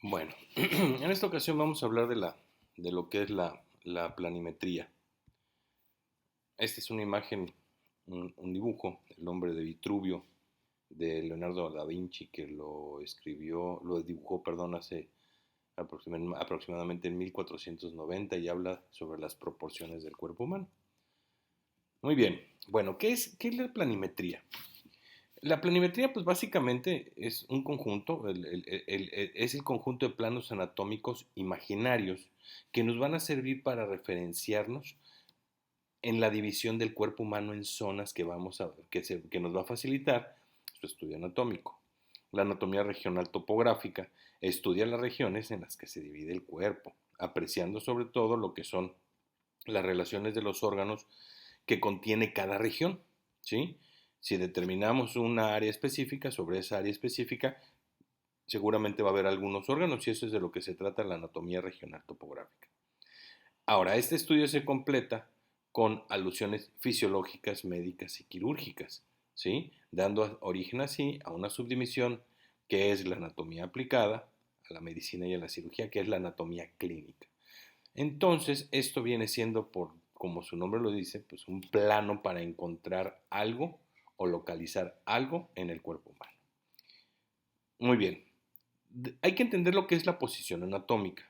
Bueno, en esta ocasión vamos a hablar de lo que es la planimetría. Esta es una imagen, un dibujo del hombre de Vitruvio de Leonardo da Vinci que lo dibujó, perdón, hace aproximadamente en 1490 y habla sobre las proporciones del cuerpo humano. Muy bien, bueno, ¿qué es la planimetría? La planimetría, pues básicamente es un conjunto, es el conjunto de planos anatómicos imaginarios que nos van a servir para referenciarnos en la división del cuerpo humano en zonas que nos va a facilitar su estudio anatómico. La anatomía regional topográfica estudia las regiones en las que se divide el cuerpo, apreciando sobre todo lo que son las relaciones de los órganos que contiene cada región, ¿sí? Si determinamos una área específica, sobre esa área específica, seguramente va a haber algunos órganos y eso es de lo que se trata la anatomía regional topográfica. Ahora, este estudio se completa con alusiones fisiológicas, médicas y quirúrgicas, ¿sí? Dando origen así a una subdivisión que es la anatomía aplicada a la medicina y a la cirugía, que es la anatomía clínica. Entonces, esto viene siendo, como su nombre lo dice, pues un plano para encontrar algo o localizar algo en el cuerpo humano. Muy bien, hay que entender lo que es la posición anatómica.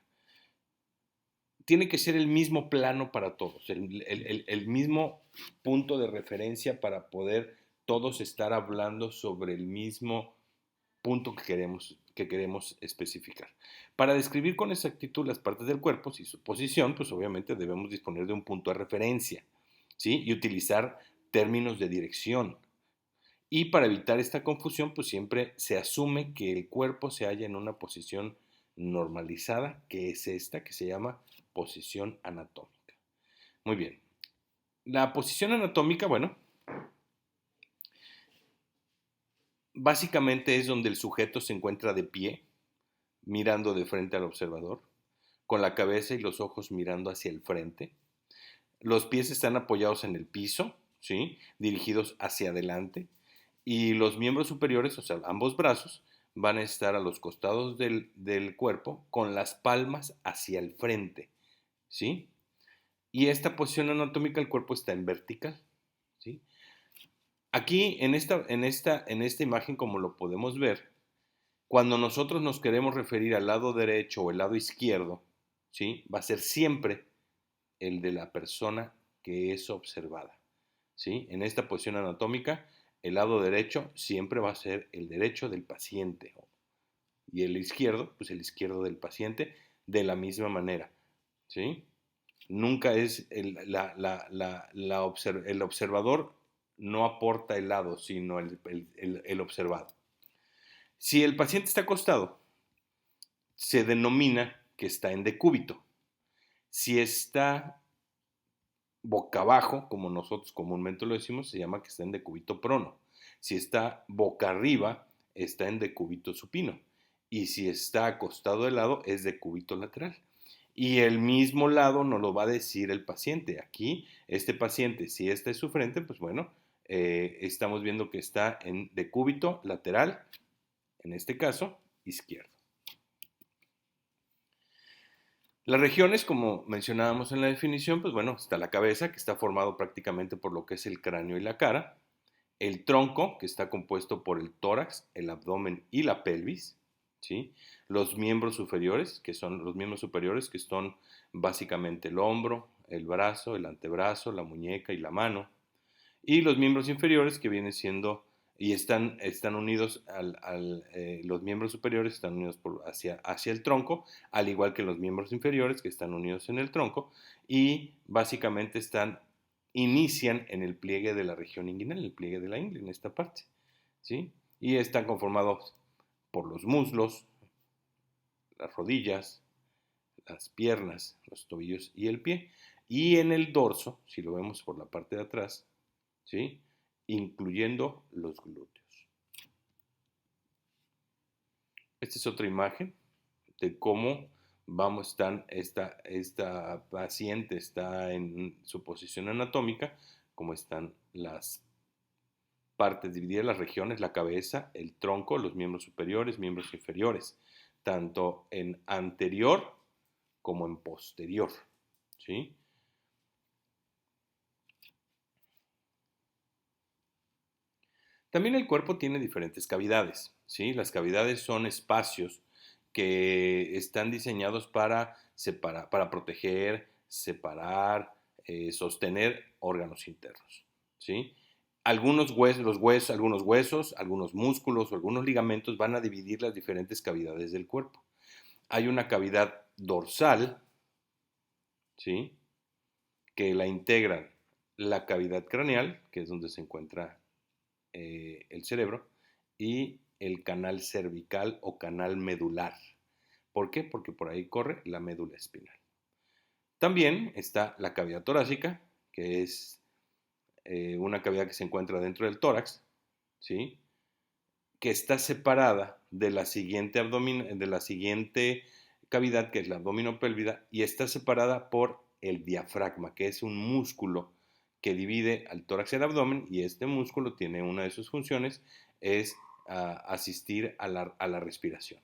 Tiene que ser el mismo plano para todos, el mismo punto de referencia para poder todos estar hablando sobre el mismo punto que queremos especificar. Para describir con exactitud las partes del cuerpo y su posición, pues obviamente debemos disponer de un punto de referencia, ¿sí? Y utilizar términos de dirección. Y para evitar esta confusión, pues siempre se asume que el cuerpo se halla en una posición normalizada, que es esta, que se llama posición anatómica. Muy bien. La posición anatómica, bueno, básicamente es donde el sujeto se encuentra de pie, mirando de frente al observador, con la cabeza y los ojos mirando hacia el frente. Los pies están apoyados en el piso, ¿sí? Dirigidos hacia adelante. Y los miembros superiores, o sea, ambos brazos, van a estar a los costados del cuerpo con las palmas hacia el frente, ¿sí? Y esta posición anatómica, el cuerpo está en vertical, ¿sí? Aquí, en esta imagen, como lo podemos ver, cuando nosotros nos queremos referir al lado derecho o el lado izquierdo, ¿sí? Va a ser siempre el de la persona que es observada, ¿sí? En esta posición anatómica, el lado derecho siempre va a ser el derecho del paciente y el izquierdo, pues el izquierdo del paciente, de la misma manera, ¿sí? Nunca es el observador no aporta el lado, sino el observado. Si el paciente está acostado, se denomina que está en decúbito. Si está boca abajo, como nosotros comúnmente lo decimos, se llama que está en decúbito prono. Si está boca arriba, está en decúbito supino. Y si está acostado de lado, es decúbito lateral. Y el mismo lado nos lo va a decir el paciente. Aquí, este paciente, si esta es su frente, pues bueno, estamos viendo que está en decúbito lateral, en este caso, izquierdo. Las regiones, como mencionábamos en la definición, pues bueno, está la cabeza, que está formado prácticamente por lo que es el cráneo y la cara, el tronco, que está compuesto por el tórax, el abdomen y la pelvis, ¿sí? Los miembros superiores, que son básicamente el hombro, el brazo, el antebrazo, la muñeca y la mano, y los miembros inferiores que vienen siendo y están unidos los miembros superiores están unidos hacia el tronco, al igual que los miembros inferiores que están unidos en el tronco y básicamente inician en el pliegue de la región inguinal, el pliegue de la ingle, en esta parte, ¿sí? Y están conformados por los muslos, las rodillas, las piernas, los tobillos y el pie. Y en el dorso, si lo vemos por la parte de atrás, ¿sí? Incluyendo los glúteos. Esta es otra imagen de cómo esta paciente está en su posición anatómica, cómo están las partes divididas, las regiones, la cabeza, el tronco, los miembros superiores, miembros inferiores. tanto en anterior como en posterior, ¿sí? También el cuerpo tiene diferentes cavidades, ¿sí? Las cavidades son espacios que están diseñados para separar, para proteger, separar, sostener órganos internos, ¿sí? Algunos huesos, algunos huesos, algunos músculos o algunos ligamentos van a dividir las diferentes cavidades del cuerpo. Hay una cavidad dorsal, ¿sí? Que la integran la cavidad craneal, que es donde se encuentra el cerebro, y el canal cervical o canal medular. ¿Por qué? Porque por ahí corre la médula espinal. También está la cavidad torácica, que es una cavidad que se encuentra dentro del tórax, ¿sí? Que está separada de la siguiente cavidad, que es la abdominopélvida, y está separada por el diafragma, que es un músculo que divide al tórax y al abdomen, y este músculo tiene una de sus funciones, es asistir a la respiración.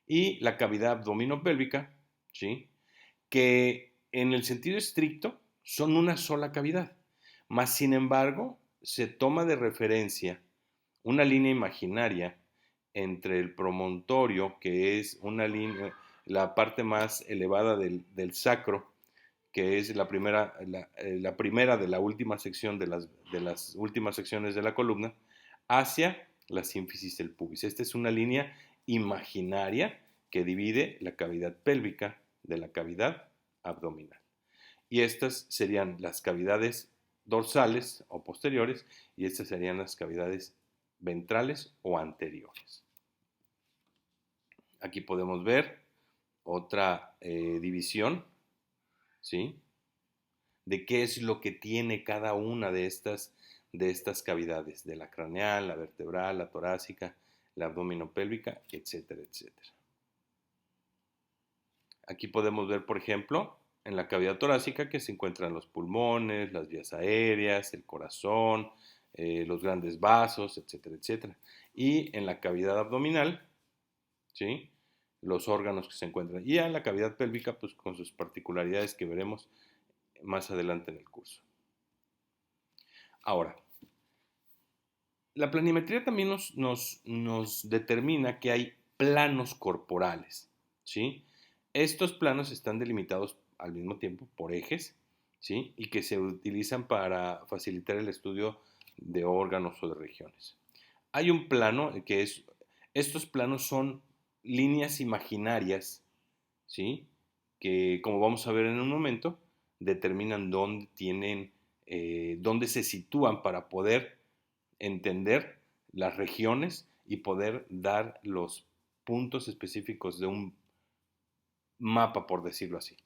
Y la cavidad abdominopélvica, ¿sí? Que en el sentido estricto son una sola cavidad, mas sin embargo se toma de referencia una línea imaginaria entre el promontorio, que es una línea, la parte más elevada del sacro, que es la primera de la última sección de las últimas secciones de la columna, hacia la sínfisis del pubis. Esta es una línea imaginaria que divide la cavidad pélvica de la cavidad abdominal. Y estas serían las cavidades dorsales o posteriores, y estas serían las cavidades ventrales o anteriores. Aquí podemos ver otra división, ¿sí? De qué es lo que tiene cada una de estas cavidades, de la craneal, la vertebral, la torácica, la abdominopélvica, etcétera, etcétera. Aquí podemos ver, por ejemplo, en la cavidad torácica que se encuentran los pulmones, las vías aéreas, el corazón, los grandes vasos, etcétera, etcétera. Y en la cavidad abdominal, ¿sí? Los órganos que se encuentran. Y en la cavidad pélvica, pues con sus particularidades que veremos más adelante en el curso. Ahora, la planimetría también nos determina que hay planos corporales, ¿sí? Estos planos están delimitados al mismo tiempo por ejes, ¿sí? Y que se utilizan para facilitar el estudio de órganos o de regiones. Hay un plano que es, estos planos son líneas imaginarias, ¿sí? Que como vamos a ver en un momento, determinan dónde se sitúan para poder entender las regiones y poder dar los puntos específicos de un mapa, por decirlo así.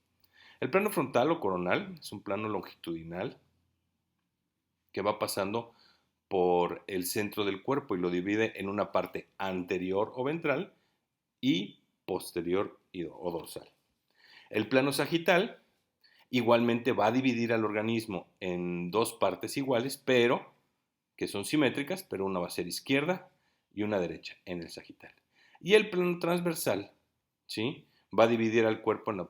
El plano frontal o coronal es un plano longitudinal que va pasando por el centro del cuerpo y lo divide en una parte anterior o ventral y posterior o dorsal. El plano sagital igualmente va a dividir al organismo en dos partes iguales, pero que son simétricas, pero una va a ser izquierda y una derecha en el sagital. Y el plano transversal, ¿sí? Va a dividir al cuerpo en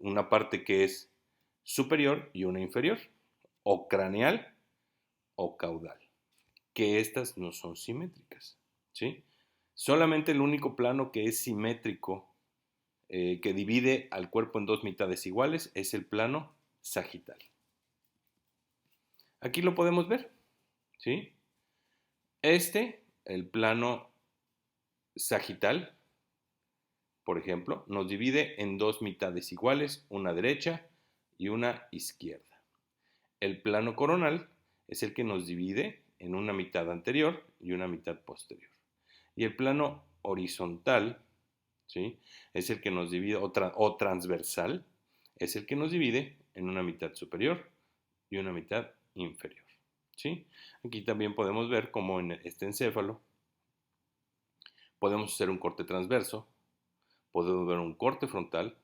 una parte que es superior y una inferior, o craneal o caudal, que estas no son simétricas, ¿sí? Solamente el único plano que es simétrico, que divide al cuerpo en dos mitades iguales, es el plano sagital. Aquí lo podemos ver, ¿sí? El plano sagital, por ejemplo, nos divide en dos mitades iguales, una derecha y una izquierda. El plano coronal es el que nos divide en una mitad anterior y una mitad posterior. Y el plano horizontal, ¿sí? Es el que nos divide, o transversal, es el que nos divide en una mitad superior y una mitad inferior, ¿sí? Aquí también podemos ver cómo en este encéfalo podemos hacer un corte transverso, podemos ver un corte frontal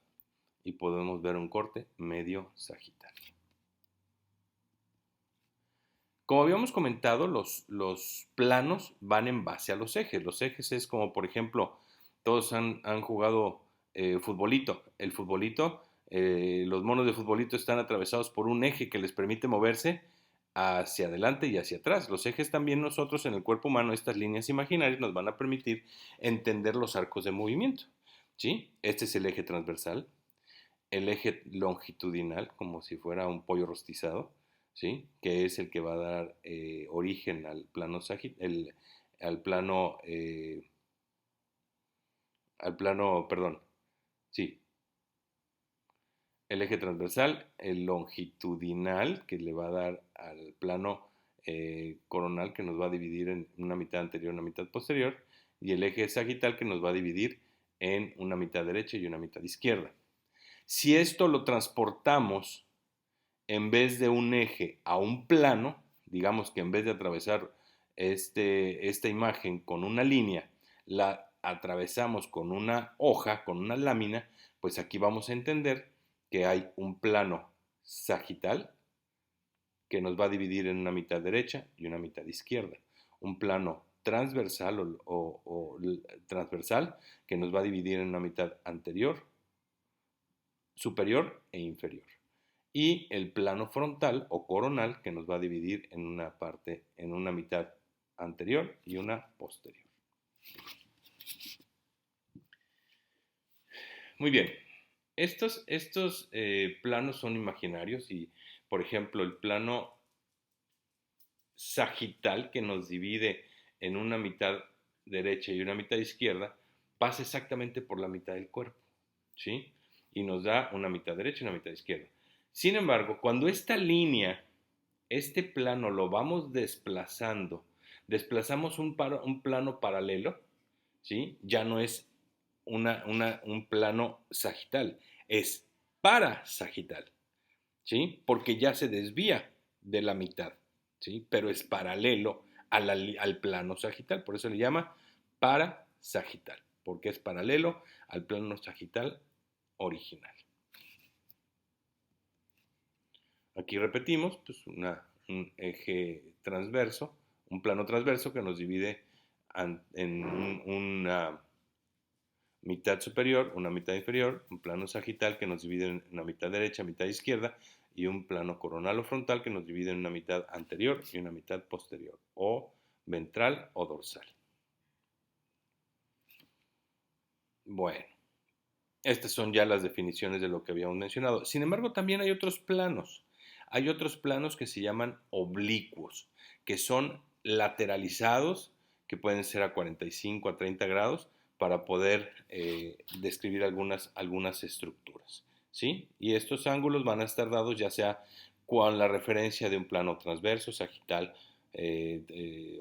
y podemos ver un corte medio sagital. Como habíamos comentado, los planos van en base a los ejes. Los ejes es como, por ejemplo, Todos han jugado futbolito. El futbolito, los monos de futbolito están atravesados por un eje que les permite moverse hacia adelante y hacia atrás. Los ejes también nosotros en el cuerpo humano, estas líneas imaginarias nos van a permitir entender los arcos de movimiento. ¿Sí? Este es el eje transversal, el eje longitudinal, como si fuera un pollo rostizado, ¿sí? Que es el que va a dar origen al plano, perdón, sí, el eje transversal, el longitudinal, que le va a dar al plano coronal, que nos va a dividir en una mitad anterior y una mitad posterior, y el eje sagital, que nos va a dividir en una mitad derecha y una mitad izquierda. Si esto lo transportamos en vez de un eje a un plano, digamos que en vez de atravesar esta imagen con una línea, la atravesamos con una hoja, con una lámina, pues aquí vamos a entender que hay un plano sagital que nos va a dividir en una mitad derecha y una mitad izquierda, un plano transversal transversal que nos va a dividir en una mitad anterior, superior e inferior. Y el plano frontal o coronal que nos va a dividir en una parte, en una mitad anterior y una posterior. Muy bien, estos planos son imaginarios y, por ejemplo, el plano sagital que nos divide en una mitad derecha y una mitad izquierda pasa exactamente por la mitad del cuerpo, ¿sí? Y nos da una mitad derecha y una mitad izquierda. Sin embargo, cuando esta línea, este plano lo vamos desplazando, desplazamos un plano paralelo, ¿sí? Ya no es un plano sagital, es parasagital, ¿sí? Porque ya se desvía de la mitad, ¿sí? Pero es paralelo al plano sagital, por eso le llama parasagital, porque es paralelo al plano sagital original. Aquí repetimos, pues un eje transverso, un plano transverso que nos divide en una mitad superior, una mitad inferior, un plano sagital que nos divide en una mitad derecha, mitad izquierda, y un plano coronal o frontal que nos divide en una mitad anterior y una mitad posterior, o ventral o dorsal. Bueno, estas son ya las definiciones de lo que habíamos mencionado. Sin embargo, también hay otros planos. Hay otros planos que se llaman oblicuos, que son lateralizados, que pueden ser a 45 a 30 grados, para poder describir algunas estructuras, ¿sí? Y estos ángulos van a estar dados ya sea con la referencia de un plano transverso, sagital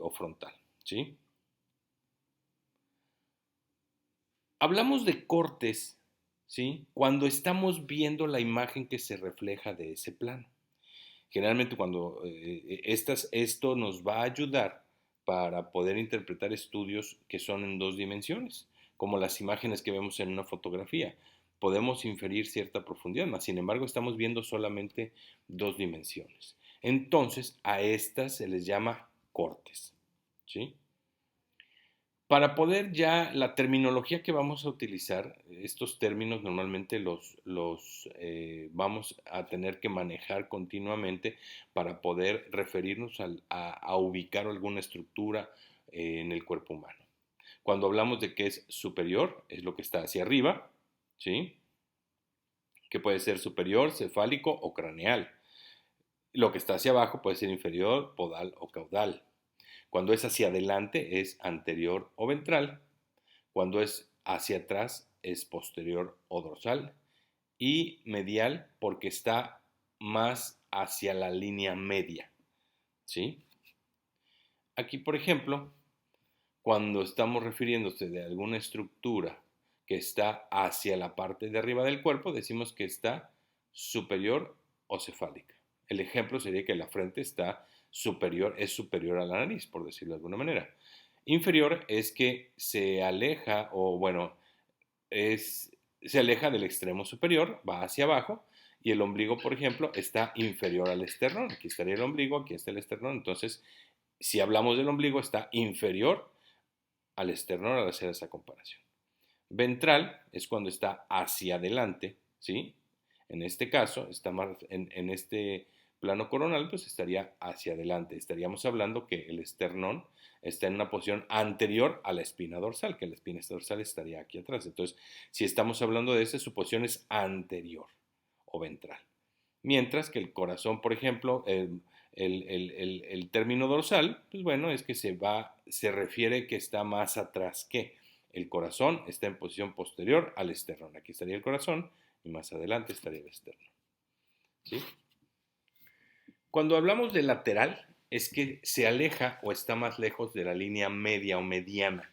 o frontal, ¿sí? Hablamos de cortes, ¿sí? Cuando estamos viendo la imagen que se refleja de ese plano. Generalmente cuando esto nos va a ayudar para poder interpretar estudios que son en dos dimensiones, como las imágenes que vemos en una fotografía. Podemos inferir cierta profundidad, mas sin embargo estamos viendo solamente dos dimensiones. Entonces a estas se les llama cortes, ¿sí? Para poder ya, la terminología que vamos a utilizar, estos términos normalmente los vamos a tener que manejar continuamente para poder referirnos a ubicar alguna estructura en el cuerpo humano. Cuando hablamos de que es superior, es lo que está hacia arriba, ¿sí? Que puede ser superior, cefálico o craneal. Lo que está hacia abajo puede ser inferior, podal o caudal. Cuando es hacia adelante es anterior o ventral. Cuando es hacia atrás es posterior o dorsal. Y medial porque está más hacia la línea media, ¿sí? Aquí, por ejemplo, cuando estamos refiriéndose de alguna estructura que está hacia la parte de arriba del cuerpo, decimos que está superior o cefálica. El ejemplo sería que la frente está es superior a la nariz, por decirlo de alguna manera. Inferior es que se aleja, o bueno, se aleja del extremo superior, va hacia abajo, y el ombligo, por ejemplo, está inferior al esternón. Aquí estaría el ombligo, aquí está el esternón. Entonces, si hablamos del ombligo, está inferior al esternón al hacer esa comparación. Ventral es cuando está hacia adelante, ¿sí? En este caso, está más, en este plano coronal, pues estaría hacia adelante. Estaríamos hablando que el esternón está en una posición anterior a la espina dorsal, que la espina dorsal estaría aquí atrás. Entonces, si estamos hablando de eso, su posición es anterior o ventral. Mientras que el corazón, por ejemplo, el término dorsal, pues bueno, es que se refiere que está más atrás que. El corazón está en posición posterior al esternón. Aquí estaría el corazón y más adelante estaría el esternón. ¿Sí? Cuando hablamos de lateral, es que se aleja o está más lejos de la línea media o mediana.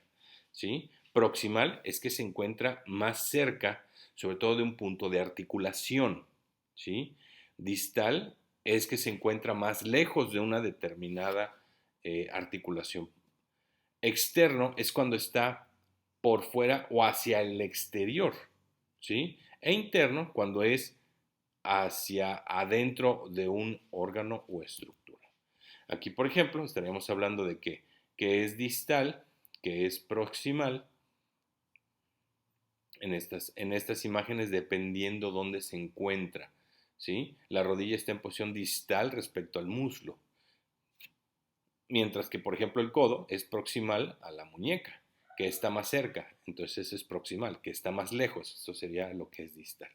¿Sí? Proximal es que se encuentra más cerca, sobre todo de un punto de articulación. ¿Sí? Distal es que se encuentra más lejos de una determinada articulación. Externo es cuando está por fuera o hacia el exterior. ¿Sí? E interno cuando es hacia adentro de un órgano o estructura. Aquí, por ejemplo, estaríamos hablando de que es distal, que es proximal, en estas imágenes dependiendo dónde se encuentra. ¿Sí? La rodilla está en posición distal respecto al muslo, mientras que, por ejemplo, el codo es proximal a la muñeca, que está más cerca, entonces eso es proximal, que está más lejos, eso sería lo que es distal.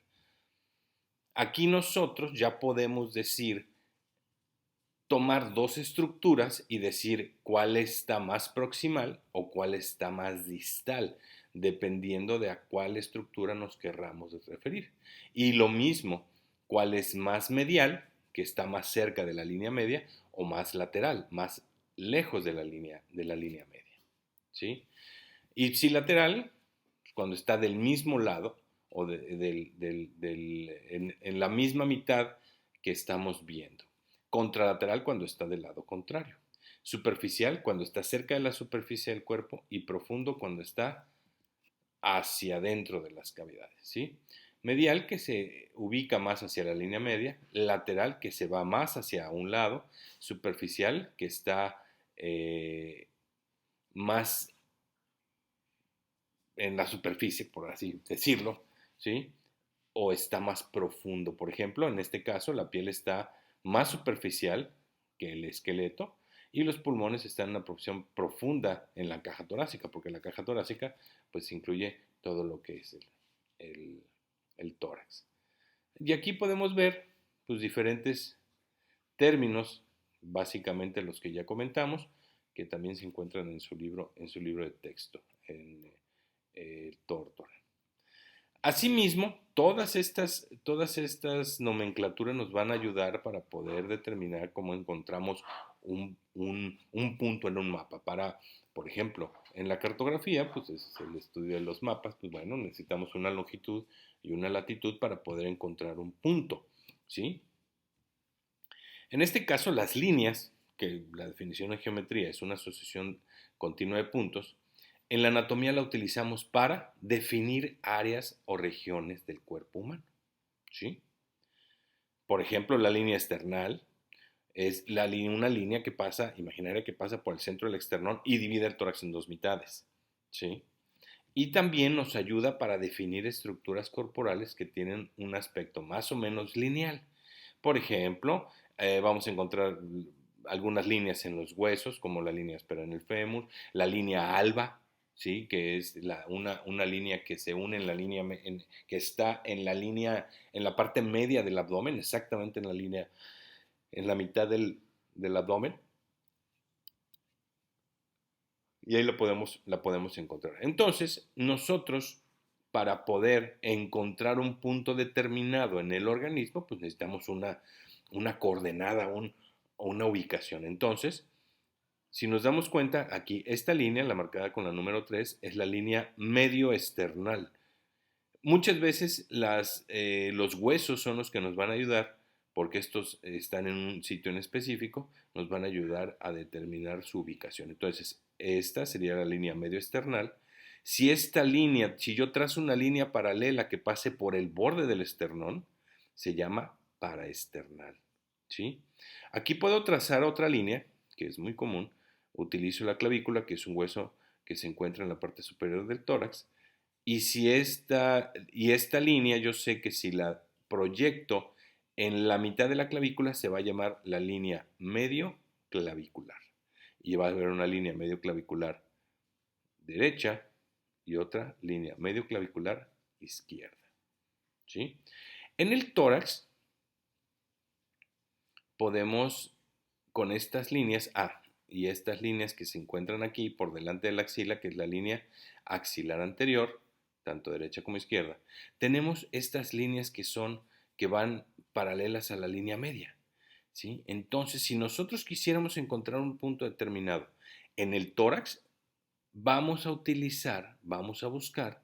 Aquí nosotros ya podemos decir, tomar dos estructuras y decir cuál está más proximal o cuál está más distal, dependiendo de a cuál estructura nos querramos referir. Y lo mismo, cuál es más medial, que está más cerca de la línea media, o más lateral, más lejos de la línea media. ¿Sí? Y si lateral, cuando está del mismo lado o en la misma mitad que estamos viendo. Contralateral cuando está del lado contrario. Superficial cuando está cerca de la superficie del cuerpo y profundo cuando está hacia adentro de las cavidades. ¿Sí? Medial que se ubica más hacia la línea media, lateral que se va más hacia un lado, superficial que está más en la superficie, por así decirlo, ¿sí? O está más profundo. Por ejemplo, en este caso, la piel está más superficial que el esqueleto y los pulmones están en una posición profunda en la caja torácica, porque la caja torácica pues incluye todo lo que es el, el tórax. Y aquí podemos ver pues, diferentes términos, básicamente los que ya comentamos, que también se encuentran en su libro de texto, en Tórtora. Asimismo, todas estas nomenclaturas nos van a ayudar para poder determinar cómo encontramos un punto en un mapa. Por ejemplo, en la cartografía, pues es el estudio de los mapas, pues bueno, necesitamos una longitud y una latitud para poder encontrar un punto, ¿sí? En este caso, las líneas, que la definición de geometría es una asociación continua de puntos, en la anatomía la utilizamos para definir áreas o regiones del cuerpo humano. ¿Sí? Por ejemplo, la línea esternal es una línea que pasa, imaginaria que pasa por el centro del esternón y divide el tórax en dos mitades. ¿Sí? Y también nos ayuda para definir estructuras corporales que tienen un aspecto más o menos lineal. Por ejemplo, vamos a encontrar algunas líneas en los huesos, como la línea aspera en el fémur, la línea alba, ¿sí? Que es una línea que se une en la línea, que está en la línea, en la parte media del abdomen, exactamente en la línea, en la mitad del abdomen. Y ahí la podemos encontrar. Entonces, nosotros, para poder encontrar un punto determinado en el organismo, pues necesitamos una coordenada, una ubicación. Entonces, si nos damos cuenta, aquí esta línea, la marcada con la número 3, es la línea medio esternal. Muchas veces los huesos son los que nos van a ayudar, porque estos están en un sitio en específico, nos van a ayudar a determinar su ubicación. Entonces, esta sería la línea medio esternal. Si yo trazo una línea paralela que pase por el borde del esternón, se llama paraesternal. ¿Sí? Aquí puedo trazar otra línea, que es muy común. Utilizo la clavícula, que es un hueso que se encuentra en la parte superior del tórax, Y esta línea yo sé que si la proyecto en la mitad de la clavícula se va a llamar la línea medio clavicular. Y va a haber una línea medio clavicular derecha y otra línea medio clavicular izquierda. ¿Sí? En el tórax podemos con estas líneas, y estas líneas que se encuentran aquí por delante de la axila, que es la línea axilar anterior, tanto derecha como izquierda, tenemos estas líneas que van paralelas a la línea media. ¿Sí? Entonces, si nosotros quisiéramos encontrar un punto determinado en el tórax, vamos a buscar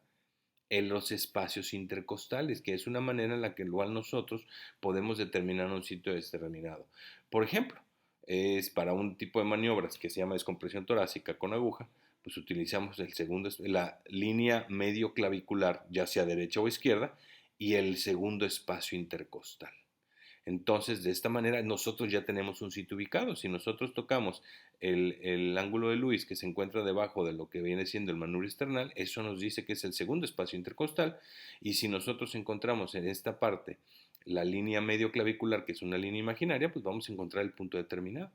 en los espacios intercostales, que es una manera en la que igual nosotros podemos determinar un sitio determinado. Por ejemplo, es para un tipo de maniobras que se llama descompresión torácica con aguja, pues utilizamos la línea medio clavicular, ya sea derecha o izquierda, y el segundo espacio intercostal. Entonces, de esta manera, nosotros ya tenemos un sitio ubicado. Si nosotros tocamos el ángulo de Lewis que se encuentra debajo de lo que viene siendo el manubrio external, eso nos dice que es el segundo espacio intercostal. Y si nosotros encontramos en esta parte la línea medio clavicular, que es una línea imaginaria, pues vamos a encontrar el punto determinado.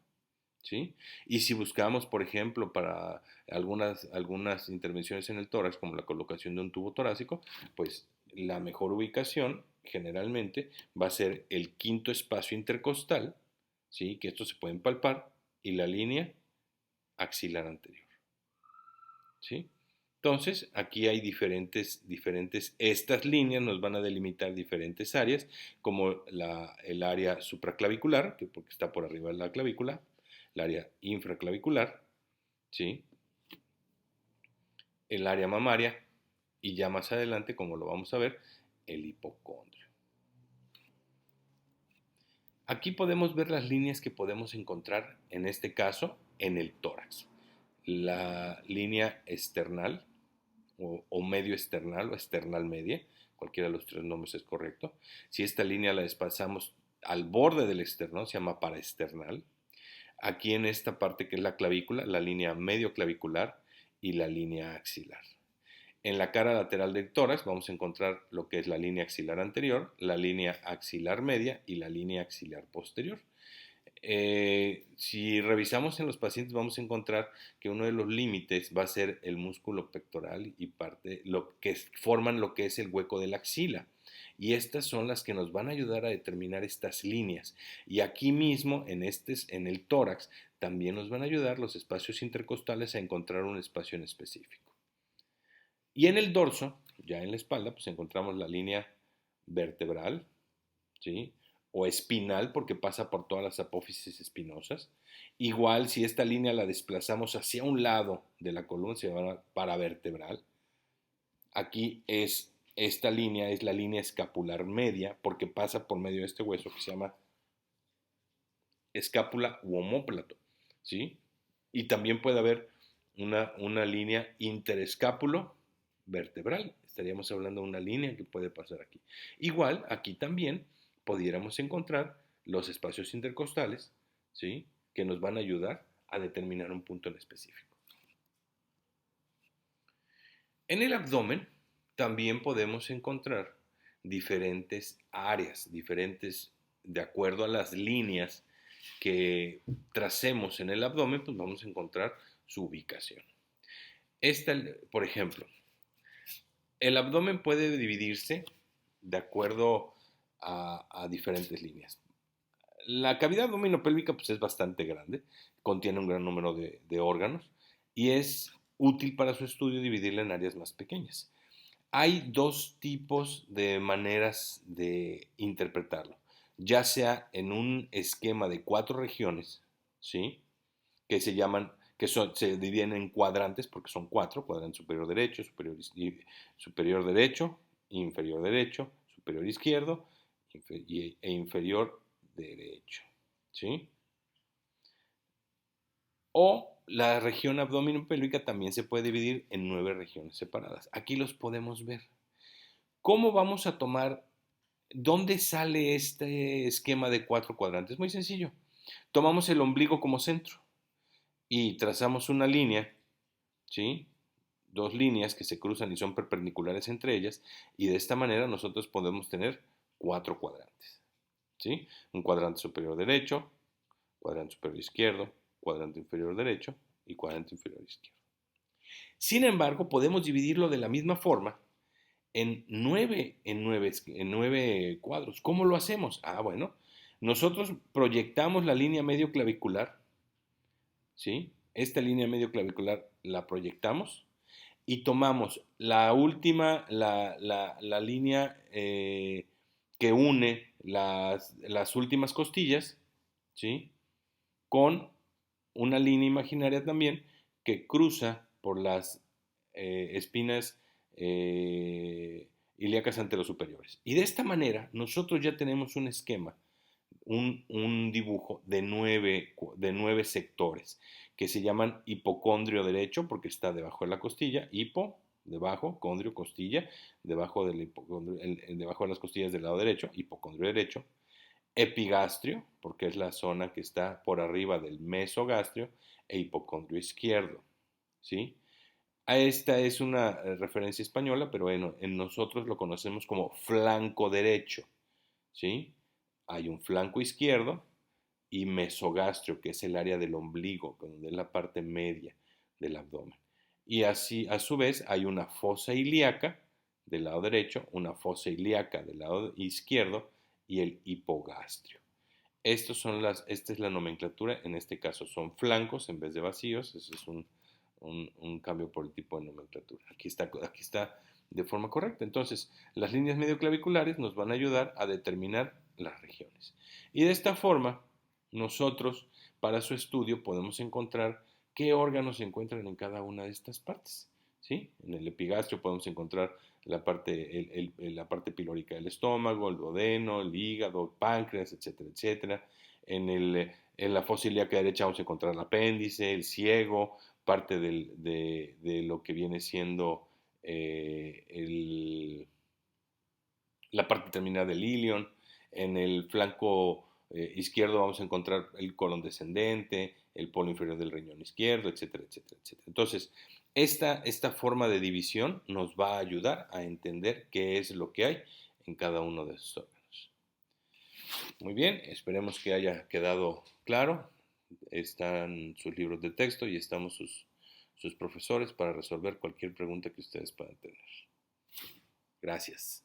¿Sí? Y si buscamos, por ejemplo, para algunas intervenciones en el tórax, como la colocación de un tubo torácico, pues la mejor ubicación generalmente va a ser el quinto espacio intercostal, ¿sí? Que estos se pueden palpar, y la línea axilar anterior. ¿Sí? Entonces, aquí hay estas líneas nos van a delimitar diferentes áreas, como el área supraclavicular, que porque está por arriba de la clavícula, el área infraclavicular, ¿sí? El área mamaria y ya más adelante, como lo vamos a ver, el hipocondrio. Aquí podemos ver las líneas que podemos encontrar, en este caso, en el tórax. La línea external o medio external o external media, cualquiera de los tres nombres es correcto. Si esta línea la desplazamos al borde del externo, se llama paraexternal. Aquí en esta parte que es la clavícula, la línea medio clavicular y la línea axilar. En la cara lateral del tórax vamos a encontrar lo que es la línea axilar anterior, la línea axilar media y la línea axilar posterior. Si revisamos en los pacientes vamos a encontrar que uno de los límites va a ser el músculo pectoral y parte lo que forman lo que es el hueco de la axila. Y estas son las que nos van a ayudar a determinar estas líneas. Y aquí mismo, en el tórax, también nos van a ayudar los espacios intercostales a encontrar un espacio en específico. Y en el dorso, ya en la espalda, pues encontramos la línea vertebral, ¿sí? O espinal, porque pasa por todas las apófisis espinosas. Igual, si esta línea la desplazamos hacia un lado de la columna, se llama paravertebral. Aquí esta línea es la línea escapular media, porque pasa por medio de este hueso que se llama escápula u omóplato, ¿sí? Y también puede haber una línea interescápulo vertebral. Estaríamos hablando de una línea que puede pasar aquí. Igual, aquí también pudiéramos encontrar los espacios intercostales, ¿sí? Que nos van a ayudar a determinar un punto en específico. En el abdomen también podemos encontrar diferentes áreas, de acuerdo a las líneas que tracemos en el abdomen, pues vamos a encontrar su ubicación. Por ejemplo, el abdomen puede dividirse de acuerdo a diferentes líneas. La cavidad abdominopélvica pues, es bastante grande, contiene un gran número de órganos y es útil para su estudio dividirla en áreas más pequeñas. Hay dos tipos de maneras de interpretarlo, ya sea en un esquema de 4 regiones, ¿sí? Que se dividen en cuadrantes, porque son 4, cuadrante superior derecho, superior derecho, inferior derecho, superior izquierdo e inferior derecho, ¿sí? O la región abdominopélvica también se puede dividir en 9 regiones separadas. Aquí los podemos ver. ¿Cómo vamos a tomar? ¿Dónde sale este esquema de 4 cuadrantes? Muy sencillo. Tomamos el ombligo como centro y trazamos una línea, ¿sí? dos líneas que se cruzan y son perpendiculares entre ellas, y de esta manera nosotros podemos tener cuatro cuadrantes, ¿sí? Un cuadrante superior derecho, cuadrante superior izquierdo, cuadrante inferior derecho y cuadrante inferior izquierdo. Sin embargo, podemos dividirlo de la misma forma en nueve cuadros. ¿Cómo lo hacemos? Bueno, nosotros proyectamos la línea medio clavicular, ¿sí? Esta línea medio clavicular la proyectamos y tomamos la última, la línea que une las últimas costillas, ¿sí? Con una línea imaginaria también que cruza por las espinas ilíacas anterosuperiores. Y de esta manera nosotros ya tenemos un esquema, un dibujo de nueve sectores que se llaman hipocondrio derecho porque está debajo de la costilla, hipo, debajo, condrio, costilla, debajo, debajo de las costillas del lado derecho, hipocondrio derecho, epigastrio, porque es la zona que está por arriba del mesogastrio, e hipocondrio izquierdo, ¿sí? Esta es una referencia española, pero en nosotros lo conocemos como flanco derecho, ¿sí? Hay un flanco izquierdo y mesogastrio, que es el área del ombligo, donde es la parte media del abdomen. Y así, a su vez, hay una fosa ilíaca del lado derecho, una fosa ilíaca del lado izquierdo y el hipogastrio. Esta es la nomenclatura, en este caso son flancos en vez de vacíos, ese es un cambio por el tipo de nomenclatura. Aquí está de forma correcta. Entonces, las líneas medioclaviculares nos van a ayudar a determinar las regiones. Y de esta forma, nosotros, para su estudio, podemos encontrar qué órganos se encuentran en cada una de estas partes. ¿Sí? En el epigastrio podemos encontrar la parte pilórica del estómago, el duodeno, el hígado, el páncreas, etcétera, etcétera. En la fosa ilíaca derecha vamos a encontrar el apéndice, el ciego, parte de lo que viene siendo la parte terminal del ilion. En el flanco izquierdo vamos a encontrar el colon descendente, el polo inferior del riñón izquierdo, etcétera, etcétera, etcétera. Entonces, esta forma de división nos va a ayudar a entender qué es lo que hay en cada uno de esos órganos. Muy bien, esperemos que haya quedado claro. Están sus libros de texto y estamos sus profesores para resolver cualquier pregunta que ustedes puedan tener. Gracias.